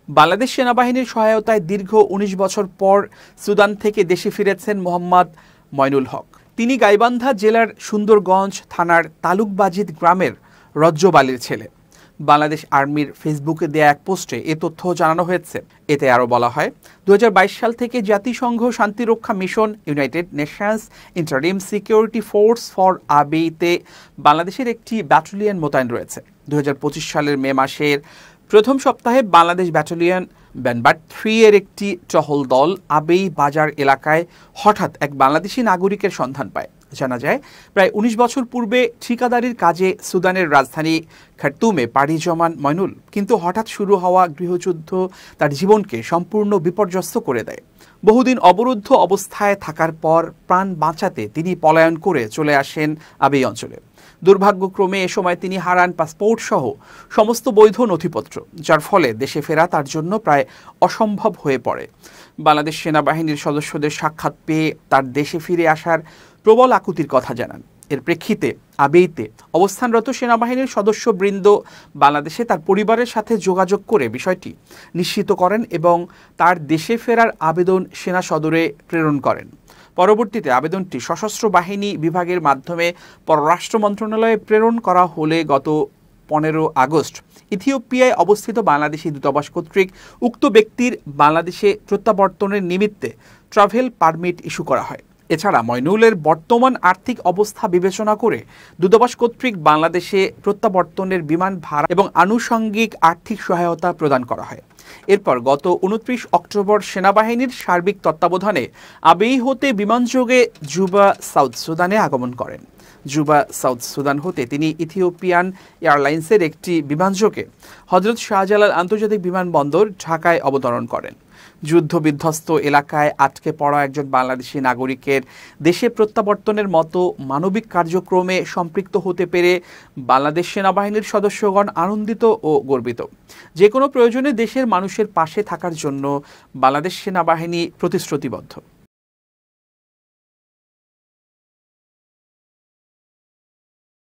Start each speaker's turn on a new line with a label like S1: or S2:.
S1: বাংলাদেশ সেনাবাহিনীর সহায়তায় দীর্ঘ ১৯ বছর পর সুদান থেকে দেশে ফিরেছেন মোহাম্মদ মইনুল হক। তিনি গাইবান্ধা জেলার সুন্দরগঞ্জ থানার তালুকবাজিদ গ্রামের রজ্জবালির ছেলে। বাংলাদেশ আর্মির ফেসবুকে দেয়া এক পোস্টে এ তথ্য জানানো হয়েছে। এতে আরও বলা হয়, ২০২২ সাল থেকে জাতিসংঘ শান্তিরক্ষা mission United Nations interim security force for আবেইতে বাংলাদেশের একটি ব্যাটালিয়ন মোতায়েন রয়েছে। ২০২৫ সালের মে মাসের প্রথম সপ্তাহে বাংলাদেশ ব্যাটালিয়ন ব্যানবাট ৩ এর একটি টহল দল আবেই বাজার এলাকায় হঠাৎ এক বাংলাদেশি নাগরিকের সন্ধান পায়। জানা যায়, প্রায় ১৯ বছর পূর্বে ঠিকাদারির কাজে সুদানের রাজধানী খার্তুমে পাড়ি জমান মইনুল, কিন্তু হঠাৎ শুরু হওয়া গৃহযুদ্ধ তার জীবনকে সম্পূর্ণ বিপর্যস্ত করে দেয়। বহুদিন অবরুদ্ধ অবস্থায় থাকার পর প্রাণ বাঁচাতে তিনি পলায়ন করে চলে আসেন আবেই অঞ্চলে। দুর্ভাগ্যক্রমে এ সময় তিনি হারান পাসপোর্ট সহ সমস্ত বৈধ নথিপত্র, যার ফলে দেশে ফেরা তার জন্য প্রায় অসম্ভব হয়ে পড়ে। বাংলাদেশ সেনাবাহিনীর সদস্যদের সাক্ষাৎ পেয়ে তার দেশে ফিরে আসার প্রবল আকুতির কথা জানান। এর প্রেক্ষিতে আবেইতে অবস্থানরত সেনাবাহিনীর সদস্যবৃন্দ বাংলাদেশে তার পরিবারের সাথে যোগাযোগ করে বিষয়টি নিশ্চিত করেন এবং তার দেশে ফেরার আবেদন সেনা সদরে প্রেরণ করেন। পরবর্তীতে আবেদনটি সশস্ত্র বাহিনী বিভাগের মাধ্যমে পররাষ্ট্র মন্ত্রণালয়ে প্রেরণ করা হলে গত ১৫ আগস্ট ইথিওপিয়ায় অবস্থিত বাংলাদেশি দূতাবাস কর্তৃক উক্ত ব্যক্তির বাংলাদেশে প্রত্যাবর্তনের নিমিত্তে ট্রাভেল পারমিট ইস্যু করা হয়। এছাড়া মইনুলের বর্তমান আর্থিক অবস্থা বিবেচনা করে দূতাবাস কর্তৃক বাংলাদেশে প্রত্যাবর্তনের বিমান ভাড়া এবং আনুষঙ্গিক আর্থিক সহায়তা প্রদান করা হয়। এরপর গত ২৯ অক্টোবর সেনাবাহিনীর সার্বিক তত্ত্বাবধানে আবেই হতে বিমানযোগে জুবা সাউথ সুদানে আগমন করেন। জুবা সাউথ সুদান হতে তিনি ইথিওপিয়ান এয়ারলাইন্সের একটি বিমানযোগে হজরত শাহজালাল আন্তর্জাতিক বিমানবন্দর ঢাকায় অবতরণ করেন। যুদ্ধবিধ্বস্ত এলাকায় আটকে পড়া একজন বাংলাদেশি নাগরিকের দেশে প্রত্যাবর্তনের মতো মানবিক কার্যক্রমে সম্পৃক্ত হতে পেরে বাংলাদেশ সেনাবাহিনীর সদস্যগণ আনন্দিত ও গর্বিত। যে কোনো প্রয়োজনে দেশের মানুষের পাশে থাকার জন্য বাংলাদেশ সেনাবাহিনী প্রতিশ্রুতিবদ্ধ।